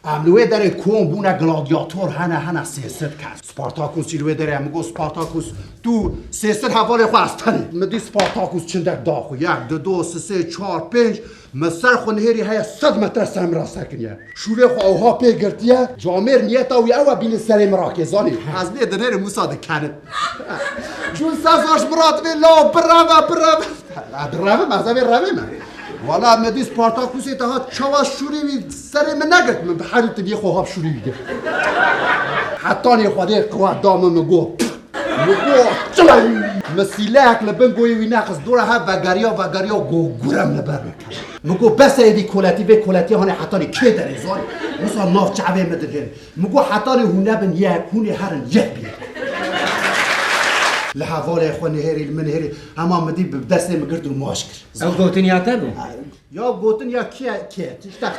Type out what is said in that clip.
املوه داره کون بونه گلادیاتور هنه سیاست کرد سپارتاکوس چیلوه داره مگو سپارتاکوس تو سیاست حواله خو استنی مدی سپارتاکوس چندک داخو یک دو دو سه چهار پنج مسر خو نهری های 100 متر سم را سکنیه شوره خو اوها پیگرتیه جامر نیتا وی او بین سر مراکزانی از بید نهر موسا کنه چون سازاش مراد به لا برامه مذهبی روه والا مدی سپارتاکوس اتحاد چواش شوری وی سر من نگرد من به حالت یه خواب شوری ویده حتی نی خواده قوات دامه مگو چلای مسیلک لبنگوی وی نقص دوره ها وگریا گورم لبر بکن مگو بس ایدی کولتی هانه حتی نی که داره زانی مثلا ناف چعبه مدرگه مگو حتی نی هونه بن یک هونه هرن یک بید لحوال خو نهری المنهری اما مدی بدسته مگرد و ماشکر او گوتن یا تبو یا گوتن یا کیه تشتاق